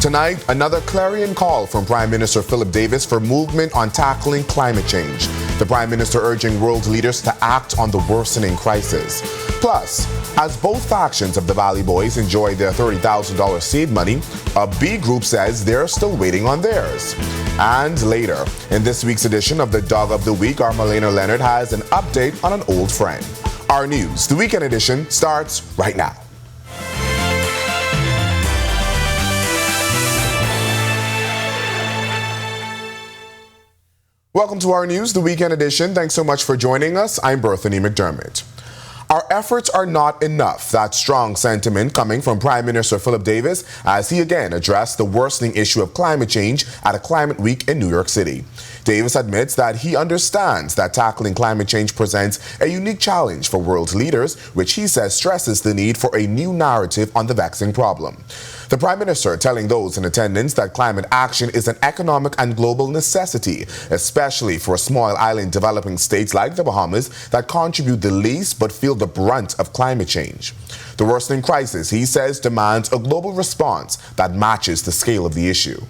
Tonight, another clarion call from Prime Minister Philip Davis for movement on tackling climate change. The Prime Minister urging world leaders to act on the worsening crisis. Plus, as both factions of the Valley Boys enjoy their $30,000 seed money, a B group says they're still waiting on theirs. And later, in this week's edition of the Dog of the Week, our Malena Leonard has an update on an old friend. Our news, the weekend edition, starts right now. Welcome to our news, the weekend edition. Thanks so much for joining us. I'm Berthany McDermott. Our efforts are not enough. That strong sentiment coming from Prime Minister Philip Davis as he again addressed the worsening issue of climate change at a climate week in New York City. Davis admits that he understands that tackling climate change presents a unique challenge for world leaders, which he says stresses the need for a new narrative on the vexing problem. The Prime Minister telling those in attendance that climate action is an economic and global necessity, especially for small island developing states like the Bahamas that contribute the least but feel the brunt of climate change. The worsening crisis, he says, demands a global response that matches the scale of the issue.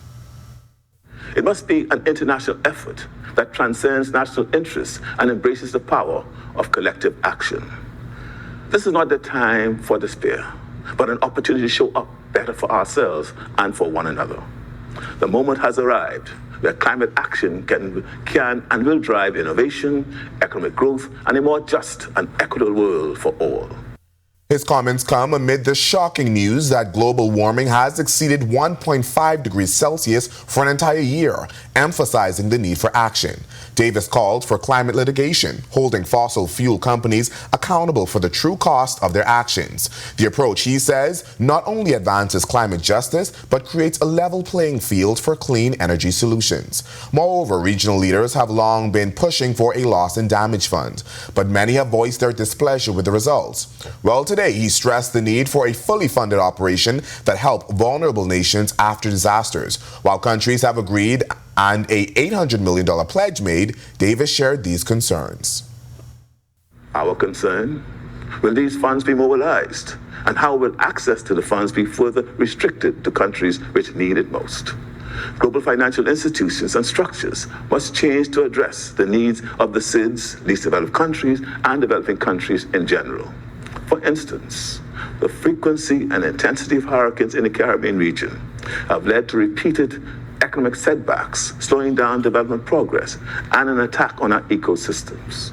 It must be an international effort that transcends national interests and embraces the power of collective action. This is not the time for despair, but an opportunity to show up better for ourselves and for one another. The moment has arrived where climate action can and will drive innovation, economic growth, and a more just and equitable world for all. His comments come amid the shocking news that global warming has exceeded 1.5 degrees Celsius for an entire year, emphasizing the need for action. Davis called for climate litigation, holding fossil fuel companies accountable for the true cost of their actions. The approach, he says, not only advances climate justice, but creates a level playing field for clean energy solutions. Moreover, regional leaders have long been pushing for a loss and damage fund, but many have voiced their displeasure with the results. Well, today, he stressed the need for a fully funded operation that help vulnerable nations after disasters. While countries have agreed and a $800 million pledge made, Davis shared these concerns. Our concern, will these funds be mobilized? And how will access to the funds be further restricted to countries which need it most? Global financial institutions and structures must change to address the needs of the SIDS, least developed countries, and developing countries in general. For instance, the frequency and intensity of hurricanes in the Caribbean region have led to repeated economic setbacks, slowing down development progress, and an attack on our ecosystems.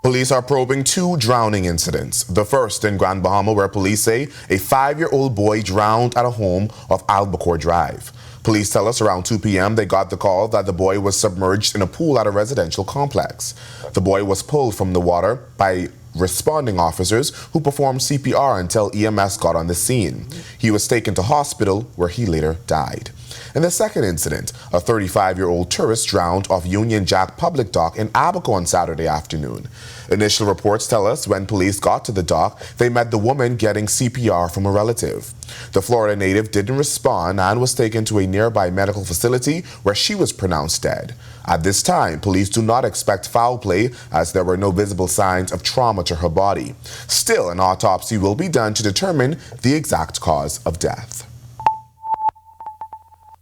Police are probing two drowning incidents. The first in Grand Bahama, where police say a 5-year-old boy drowned at a home of Albacore Drive. Police tell us around 2 p.m. they got the call that the boy was submerged in a pool at a residential complex. The boy was pulled from the water by responding officers who performed CPR until EMS got on the scene. He was taken to hospital where he later died. In the second incident, a 35-year-old tourist drowned off Union Jack Public Dock in Abaco on Saturday afternoon. Initial reports tell us when police got to the dock, they met the woman getting CPR from a relative. The Florida native didn't respond and was taken to a nearby medical facility where she was pronounced dead. At this time, police do not expect foul play as there were no visible signs of trauma to her body. Still, an autopsy will be done to determine the exact cause of death.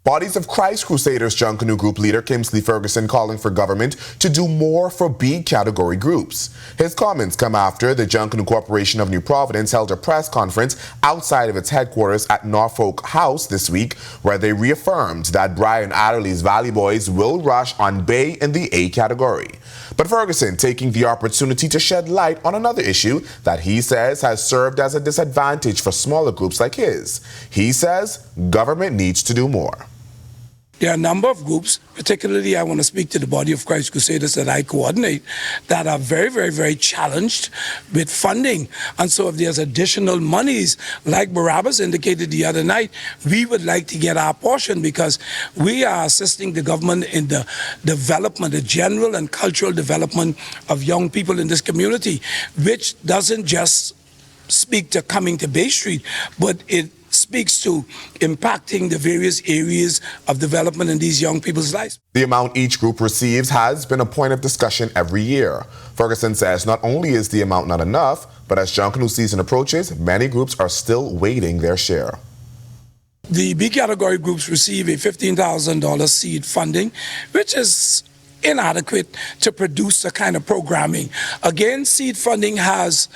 Bodies of Christ Crusaders Junkanoo Group leader Kingsley Ferguson calling for government to do more for B category groups. His comments come after the Junkanoo Corporation of New Providence held a press conference outside of its headquarters at Norfolk House this week, where they reaffirmed that Brian Adderley's Valley Boys will rush on Bay in the A category. But Ferguson taking the opportunity to shed light on another issue that he says has served as a disadvantage for smaller groups like his. He says government needs to do more. There are a number of groups, particularly I want to speak to the Body of Christ Crusaders that I coordinate, that are very, very, very challenged with funding. And so if there's additional monies, like Barabbas indicated the other night, we would like to get our portion because we are assisting the government in the development, the general and cultural development of young people in this community, which doesn't just speak to coming to Bay Street, but it speaks to impacting the various areas of development in these young people's lives. The amount each group receives has been a point of discussion every year. Ferguson says not only is the amount not enough, but as Junkanoo season approaches, many groups are still waiting their share. The B category groups receive a $15,000 seed funding, which is inadequate to produce the kind of programming. Again, seed funding has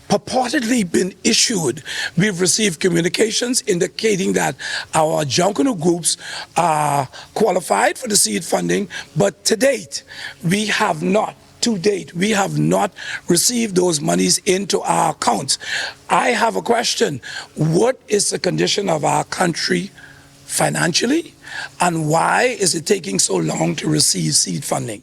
purportedly been issued. We've received communications indicating that our Junkanoo groups are qualified for the seed funding, but to date, we have not received those monies into our accounts. I have a question. What is the condition of our country financially, and why is it taking so long to receive seed funding?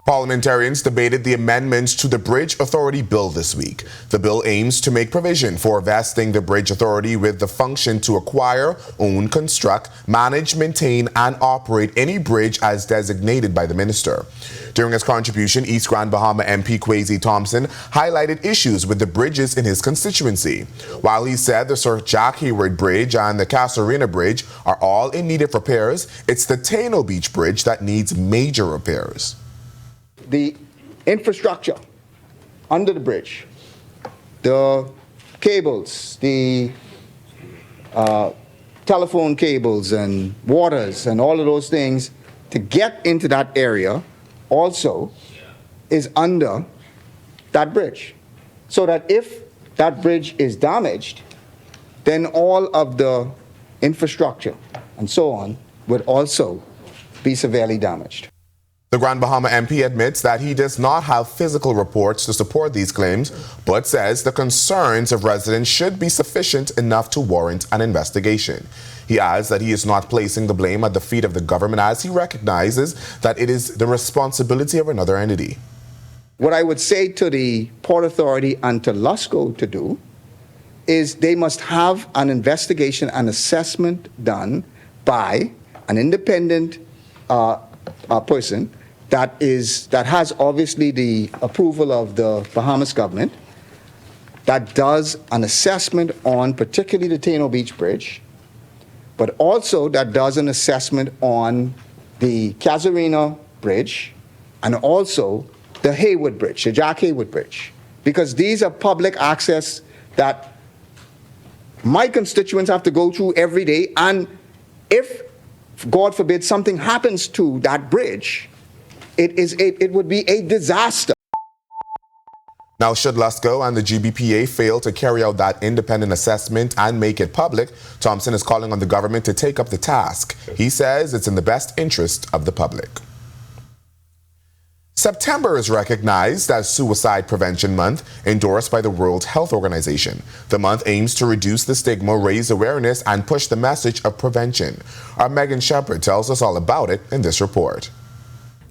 Parliamentarians debated the amendments to the Bridge Authority bill this week. The bill aims to make provision for vesting the Bridge Authority with the function to acquire, own, construct, manage, maintain, and operate any bridge as designated by the minister. During his contribution, East Grand Bahama MP Kwesi Thompson highlighted issues with the bridges in his constituency. While he said the Sir Jack Hayward Bridge and the Casuarina Bridge are all in need of repairs, it's the Taino Beach Bridge that needs major repairs. The infrastructure under the bridge, the cables, the telephone cables and waters and all of those things to get into that area also is under that bridge. So that if that bridge is damaged, then all of the infrastructure and so on would also be severely damaged. The Grand Bahama MP admits that he does not have physical reports to support these claims, but says the concerns of residents should be sufficient enough to warrant an investigation. He adds that he is not placing the blame at the feet of the government, as he recognizes that it is the responsibility of another entity. What I would say to the Port Authority and to LUSCO to do is they must have an investigation and assessment done by an independent person that has obviously the approval of the Bahamas government, that does an assessment on particularly the Taino Beach Bridge, but also that does an assessment on the Casuarina Bridge and also the Hayward Bridge, the Jack Hayward Bridge, because these are public access that my constituents have to go through every day, and if, God forbid, something happens to that bridge, it would be a disaster. Now, should LUSCO and the GBPA fail to carry out that independent assessment and make it public, Thompson is calling on the government to take up the task. He says it's in the best interest of the public. September is recognized as Suicide Prevention Month, endorsed by the World Health Organization. The month aims to reduce the stigma, raise awareness, and push the message of prevention. Our Megan Shepard tells us all about it in this report.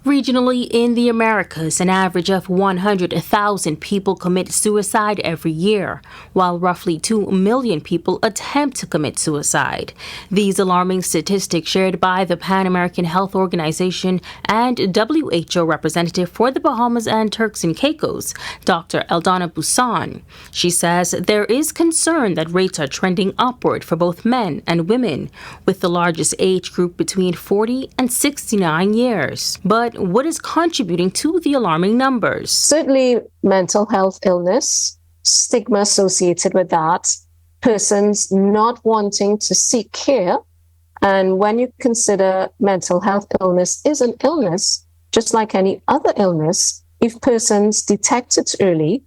Regionally, in the Americas, an average of 100,000 people commit suicide every year, while roughly 2 million people attempt to commit suicide. These alarming statistics shared by the Pan American Health Organization and WHO representative for the Bahamas and Turks and Caicos, Dr. Eldana Busan. She says there is concern that rates are trending upward for both men and women, with the largest age group between 40 and 69 years. But what is contributing to the alarming numbers? Certainly mental health illness, stigma associated with that, persons not wanting to seek care. And when you consider mental health illness is an illness, just like any other illness, if persons detect it early,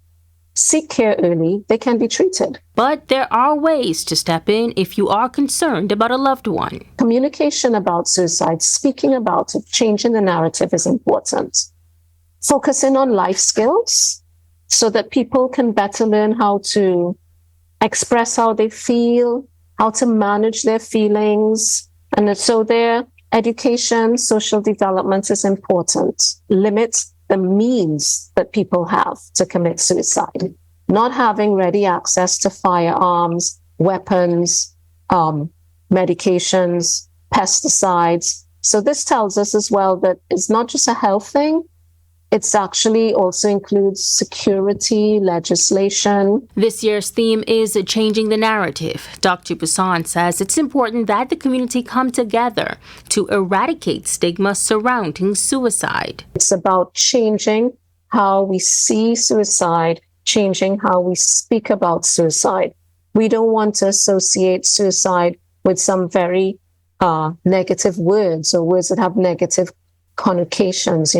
seek care early, they can be treated. But there are ways to step in if you are concerned about a loved one. Communication about suicide, speaking about it, changing the narrative is important. Focusing on life skills so that people can better learn how to express how they feel, how to manage their feelings. And so their education, social development is important. Limit the means that people have to commit suicide. Not having ready access to firearms, weapons, medications, pesticides. So this tells us as well that it's not just a health thing, it's actually also includes security, legislation. This year's theme is changing the narrative. Dr. Busan says it's important that the community come together to eradicate stigma surrounding suicide. It's about changing how we see suicide, changing how we speak about suicide. We don't want to associate suicide with some very negative words or words that have negative connotations,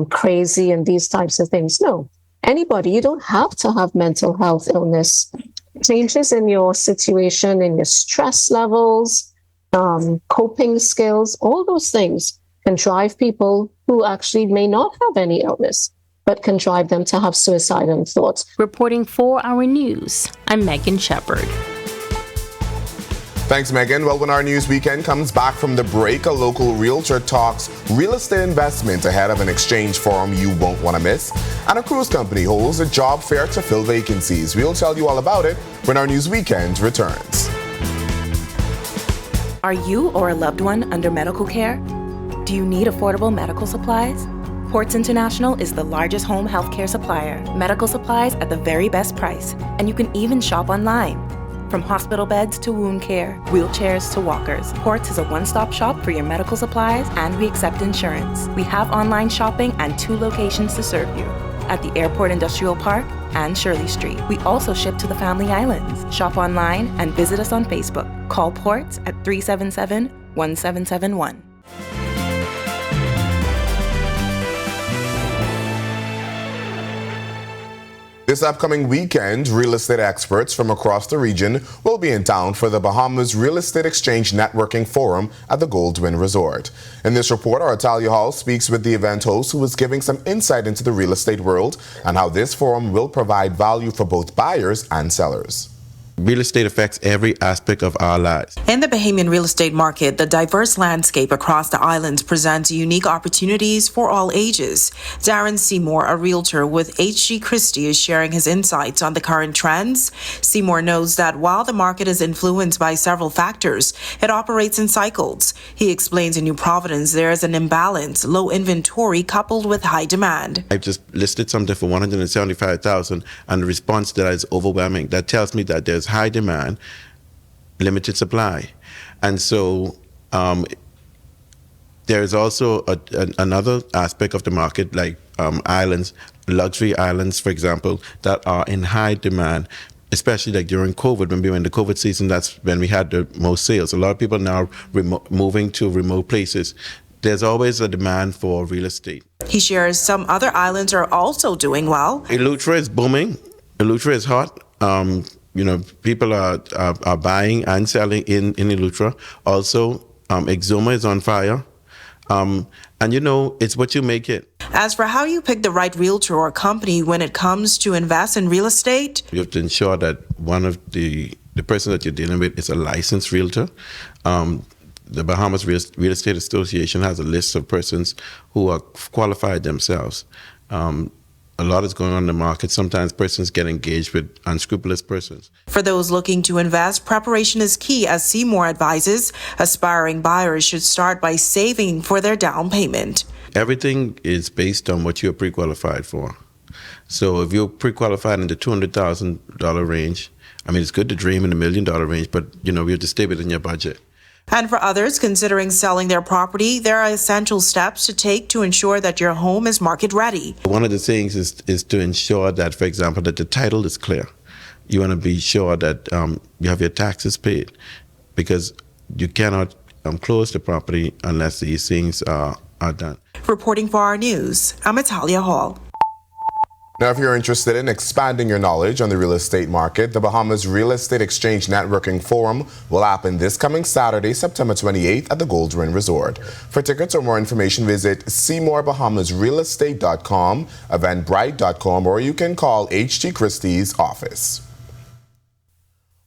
crazy and these types of things. No, anybody, you don't have to have mental health illness. Changes in your situation, in your stress levels, coping skills, all those things can drive people who actually may not have any illness, but can drive them to have suicidal thoughts. Reporting for Our News, I'm Megan Shepard. Thanks, Megan. Well, when our news weekend comes back from the break, a local realtor talks real estate investment ahead of an exchange forum you won't want to miss. And a cruise company holds a job fair to fill vacancies. We'll tell you all about it when our news weekend returns. Are you or a loved one under medical care? Do you need affordable medical supplies? Ports International is the largest home healthcare supplier. Medical supplies at the very best price. And you can even shop online. From hospital beds to wound care, wheelchairs to walkers, Ports is a one-stop shop for your medical supplies, and we accept insurance. We have online shopping and 2 locations to serve you, at the Airport Industrial Park and Shirley Street. We also ship to the Family Islands. Shop online and visit us on Facebook. Call Ports at 377-1771. This upcoming weekend, real estate experts from across the region will be in town for the Bahamas Real Estate Exchange Networking Forum at the Goldwyn Resort. In this report, our Talia Hall speaks with the event host, who is giving some insight into the real estate world and how this forum will provide value for both buyers and sellers. Real estate affects every aspect of our lives. In the Bahamian real estate market, the diverse landscape across the islands presents unique opportunities for all ages. Darren Seymour, a realtor with H.G. Christie, is sharing his insights on the current trends. Seymour knows that while the market is influenced by several factors, it operates in cycles. He explains in New Providence there is an imbalance, low inventory coupled with high demand. I've just listed something for $175,000, and the response to that is overwhelming. That tells me that there's high demand, limited supply. And so there is also another aspect of the market, like islands, luxury islands, for example, that are in high demand, especially like during COVID. When we were in the COVID season, that's when we had the most sales. A lot of people now moving to remote places. There's always a demand for real estate. He shares some other islands are also doing well. Eleuthera is booming. Eleuthera is hot. People are buying and selling in Eleuthera. Also, Exuma is on fire. And it's what you make it. As for how you pick the right realtor or company when it comes to invest in real estate, you have to ensure that one of the person that you're dealing with is a licensed realtor. The Bahamas Real Estate Association has a list of persons who are qualified themselves. A lot is going on in the market. Sometimes persons get engaged with unscrupulous persons. For those looking to invest, preparation is key, as Seymour advises. Aspiring buyers should start by saving for their down payment. Everything is based on what you're pre-qualified for. So if you're pre-qualified in the $200,000 range, it's good to dream in the $1 million range, but you have to stay within your budget. And for others considering selling their property, there are essential steps to take to ensure that your home is market ready. One of the things is to ensure that, for example, that the title is clear. You want to be sure that you have your taxes paid, because you cannot close the property unless these things are done. Reporting for Our News, I'm Talia Hall. Now, if you're interested in expanding your knowledge on the real estate market, the Bahamas Real Estate Exchange Networking Forum will happen this coming Saturday, September 28th at the Goldwyn Resort. For tickets or more information, visit SeymourBahamasRealEstate.com, Eventbrite.com, or you can call H.G. Christie's office.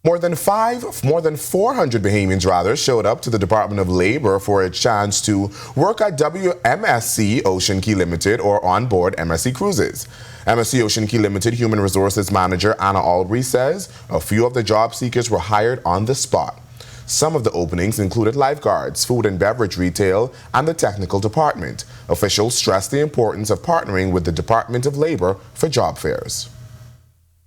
More than 400 Bahamians showed up to the Department of Labor for a chance to work at WMSC Ocean Key Limited or on board MSC Cruises. MSC Ocean Key Limited Human Resources Manager Anna Albury says a few of the job seekers were hired on the spot. Some of the openings included lifeguards, food and beverage retail, and the technical department. Officials stressed the importance of partnering with the Department of Labor for job fairs.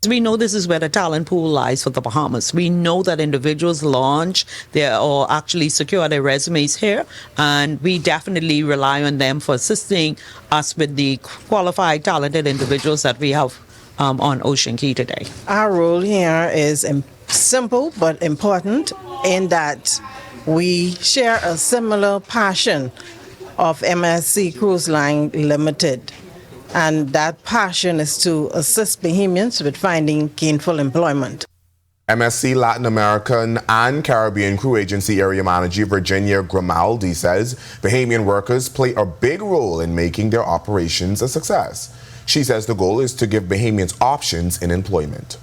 We know this is where the talent pool lies for the Bahamas. We know that individuals launch or actually secure their resumes here, and we definitely rely on them for assisting us with the qualified, talented individuals that we have on Ocean Key today? Our role here is simple but important in that we share a similar passion of MSC Cruise Line Limited. And that passion is to assist Bahamians with finding gainful employment. MSC Latin American and Caribbean Crew Agency Area Manager Virginia Grimaldi says Bahamian workers play a big role in making their operations a success. She says the goal is to give Bahamians options in employment.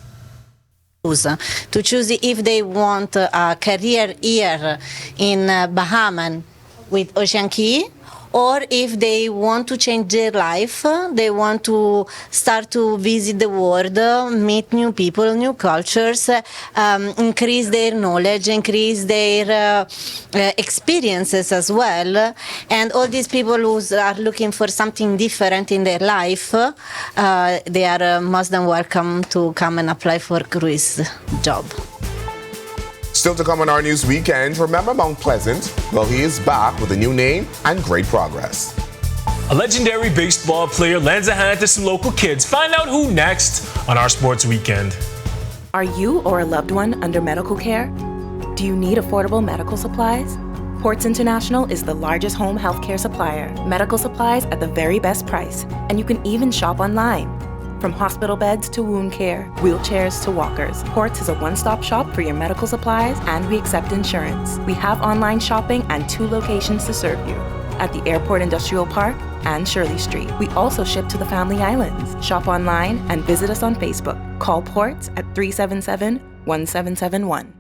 To choose if they want a career here in Bahamas with Ocean Key, or if they want to change their life, they want to start to visit the world, meet new people, new cultures, increase their knowledge, increase their experiences as well. And all these people who are looking for something different in their life, they are most than welcome to come and apply for cruise job. Still to come on Our News Weekend, remember Mount Pleasant? Well, he is back with a new name and great progress. A legendary baseball player lends a hand to some local kids. Find out who next on Our Sports Weekend. Are you or a loved one under medical care? Do you need affordable medical supplies? Ports International is the largest home healthcare supplier. Medical supplies at the very best price. And you can even shop online. From hospital beds to wound care, wheelchairs to walkers, Ports is a one-stop shop for your medical supplies, and we accept insurance. We have online shopping and 2 locations to serve you, at the Airport Industrial Park and Shirley Street. We also ship to the Family Islands. Shop online and visit us on Facebook. Call Ports at 377-1771.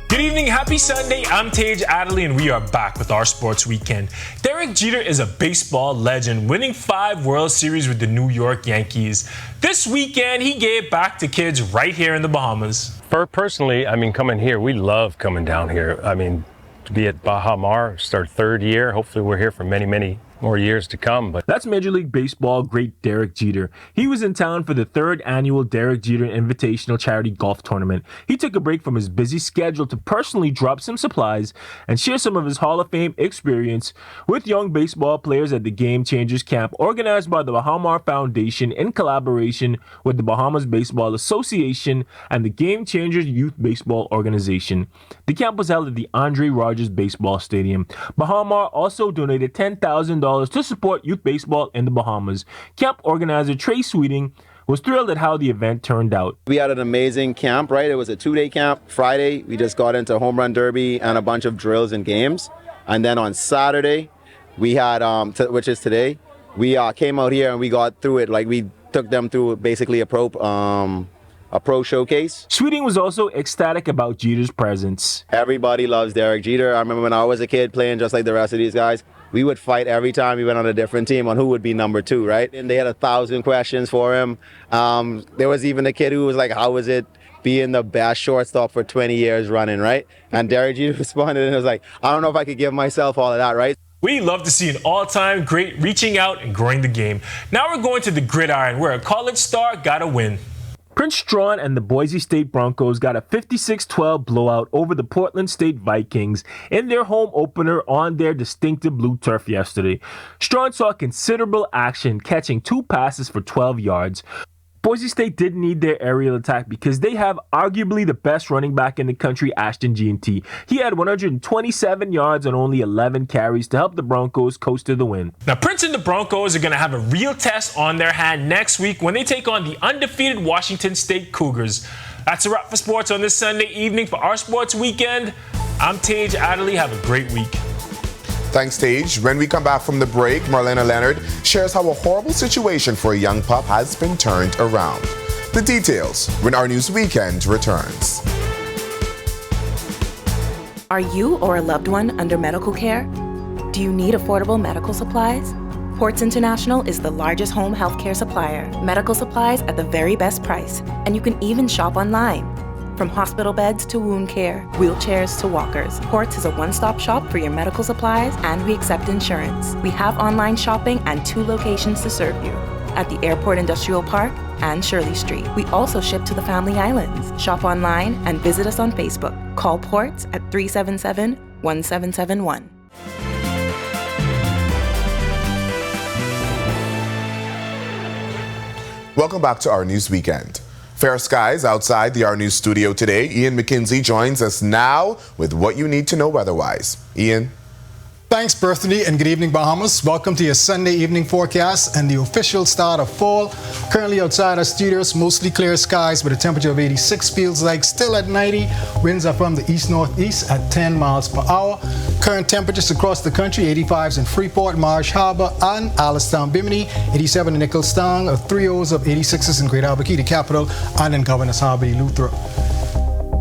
Good evening, happy Sunday. I'm Tage Adderley, and we are back with Our Sports Weekend. Derek Jeter is a baseball legend, winning 5 World Series with the New York Yankees. This weekend, he gave back to kids right here in the Bahamas. Personally, coming here, we love coming down here. To be at Bahamas, it's our 3rd year. Hopefully we're here for many, many more years to come. But that's Major League Baseball great Derek Jeter. He was in town for the 3rd annual Derek Jeter Invitational Charity Golf Tournament. He took a break from his busy schedule to personally drop some supplies and share some of his Hall of Fame experience with young baseball players at the Game Changers Camp, organized by the Bahamas Foundation in collaboration with the Bahamas Baseball Association and the Game Changers Youth Baseball Organization. The camp was held at the Andre Rogers Baseball Stadium. Bahamas also donated $10,000 to support youth baseball in the Bahamas. Camp organizer Trey Sweeting was thrilled at how the event turned out. We had an amazing camp, right? It was a 2-day camp. Friday, we just got into home run derby and a bunch of drills and games. And then on Saturday, we had, which is today, we came out here and we got through it. Like, we took them through basically a pro showcase. Sweeting was also ecstatic about Jeter's presence. Everybody loves Derek Jeter. I remember when I was a kid playing just like the rest of these guys, we would fight every time we went on a different team on who would be number 2, right? And they had 1,000 questions for him. There was even a kid who was like, how was it being the best shortstop for 20 years running, right? And Derek Jeter responded and was like, I don't know if I could give myself all of that, right? We love to see an all-time great reaching out and growing the game. Now we're going to the gridiron, where a college star got a win. Prince Strawn and the Boise State Broncos got a 56-12 blowout over the Portland State Vikings in their home opener on their distinctive blue turf yesterday. Strawn saw considerable action, catching 2 passes for 12 yards. Boise State didn't need their aerial attack because they have arguably the best running back in the country, Ashton G&T. He had 127 yards on only 11 carries to help the Broncos coast to the win. Now, Prince and the Broncos are going to have a real test on their hand next week when they take on the undefeated Washington State Cougars. That's a wrap for sports on this Sunday evening. For Our Sports Weekend, I'm Tage Adderley. Have a great week. Thanks, Tage. When we come back from the break, Marlena Leonard shares how a horrible situation for a young pup has been turned around. The details when Our News Weekend returns. Are you or a loved one under medical care? Do you need affordable medical supplies? Ports International is the largest home healthcare supplier. Medical supplies at the very best price. And you can even shop online. From hospital beds to wound care, wheelchairs to walkers, Ports is a one-stop shop for your medical supplies, and we accept insurance. We have online shopping and 2 locations to serve you, at the Airport Industrial Park and Shirley Street. We also ship to the Family Islands. Shop online and visit us on Facebook. Call Ports at 377-1771. Welcome back to Our News Weekend. Fair skies outside the Our News studio today. Ian McKinsey joins us now with what you need to know weather-wise. Ian. Thanks, Berthany, and good evening, Bahamas. Welcome to your Sunday evening forecast and the official start of fall. Currently outside our studios, mostly clear skies with a temperature of 86, feels like still at 90. Winds are from the east-northeast at 10 miles per hour. Current temperatures across the country, 85s in Freeport, Marsh Harbor, and Allenstown, Bimini, 87 in Nicholstown, 30s of 86s in Great Albuquerque, the capital, and in Governor's Harbor, Eleuthera.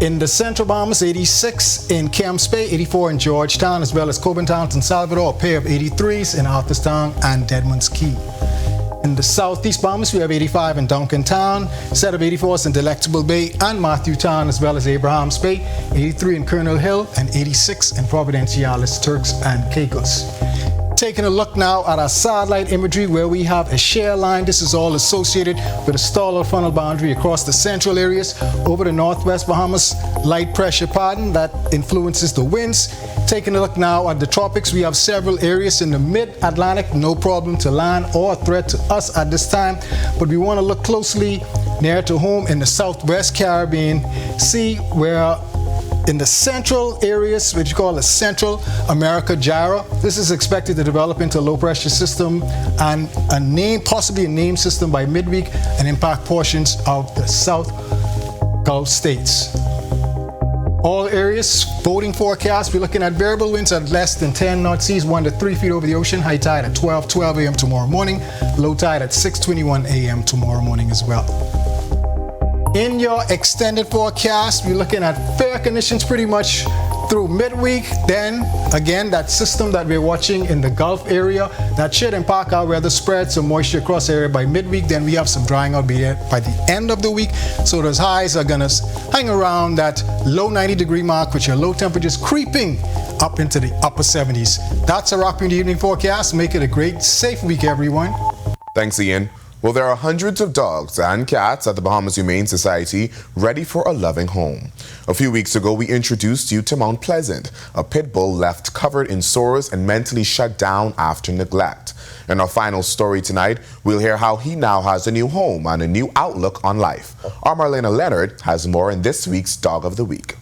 In the central Bahamas, 86 in Camps Bay, 84 in Georgetown, as well as Coburn Town and Salvador, a pair of 83s in Arthurstown and Deadman's Key. In the southeast Bahamas, we have 85 in Duncantown, set of 84s in Delectable Bay and Matthewtown, as well as Abrahams Bay, 83 in Colonel Hill, and 86 in Providenciales, Turks and Caicos. Taking a look now at our satellite imagery where we have a shear line. This is all associated with a stall funnel boundary across the central areas. Over the northwest Bahamas, light pressure pattern that influences the winds. Taking a look now at the tropics, we have several areas in the mid-Atlantic, no problem to land or a threat to us at this time. But we want to look closely near to home in the southwest Caribbean Sea, where in the central areas, which you call the Central America gyro, this is expected to develop into a low-pressure system and possibly a named system by midweek and impact portions of the South Gulf states. All areas, boating forecast, we're looking at variable winds at less than 10 knot, seas 1 to 3 feet over the ocean, high tide at 12 a.m. tomorrow morning, low tide at 6:21 a.m. tomorrow morning as well. In your extended forecast, we're looking at fair conditions pretty much through midweek. Then, again, that system that we're watching in the Gulf area, that should impact our weather spread, some moisture across the area by midweek. Then we have some drying out by the end of the week. So those highs are going to hang around that low 90-degree mark with your low temperatures creeping up into the upper 70s. That's a Rock Community Evening Forecast. Make it a great, safe week, everyone. Thanks, Ian. Well, there are hundreds of dogs and cats at the Bahamas Humane Society ready for a loving home. A few weeks ago, we introduced you to Mount Pleasant, a pit bull left covered in sores and mentally shut down after neglect. In our final story tonight, we'll hear how he now has a new home and a new outlook on life. Our Marlena Leonard has more in this week's Dog of the Week.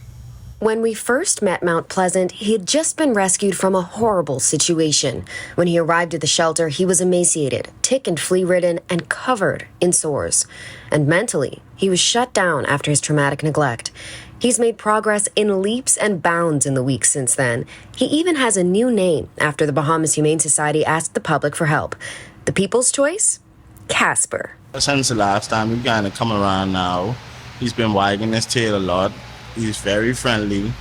When we first met Mount Pleasant, he had just been rescued from a horrible situation. When he arrived at the shelter, he was emaciated, tick and flea-ridden, and covered in sores. And mentally, he was shut down after his traumatic neglect. He's made progress in leaps and bounds in the weeks since then. He even has a new name after the Bahamas Humane Society asked the public for help. The people's choice? Casper. Since the last time, we've kind of come around now. He's been wagging his tail a lot. He's very friendly.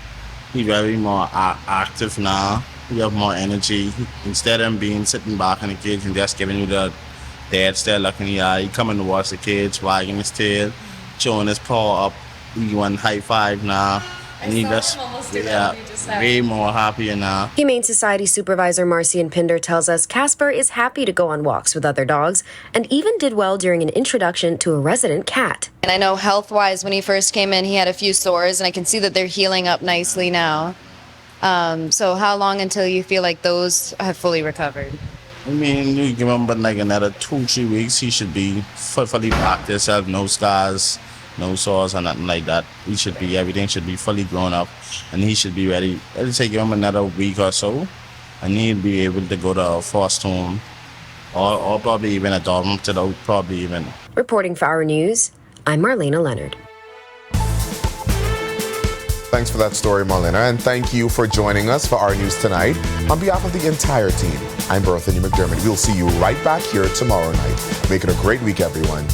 He's very more active now. He have more energy. Instead of him being sitting back in the cage and just giving you the dead stare look in the eye, he coming to watch the cage, wagging his tail, showing his paw up. He went high five now. And he just, way more happier now. Humane Society Supervisor Marcian Pinder tells us Casper is happy to go on walks with other dogs and even did well during an introduction to a resident cat. And I know health-wise, when he first came in, he had a few sores, and I can see that they're healing up nicely now. So how long until you feel like those have fully recovered? I mean, you give him but like another 2-3 weeks, he should be fully back to himself, no scars, no sores or nothing like that. Everything should be fully grown up, and he should be ready. It'll take him another week or so, and he'll be able to go to a foster home, or probably even adopted, probably even. Reporting for Our News, I'm Marlena Leonard. Thanks for that story, Marlena, and thank you for joining us for Our News tonight. On behalf of the entire team, I'm Berthany McDermott. We'll see you right back here tomorrow night. Make it a great week, everyone.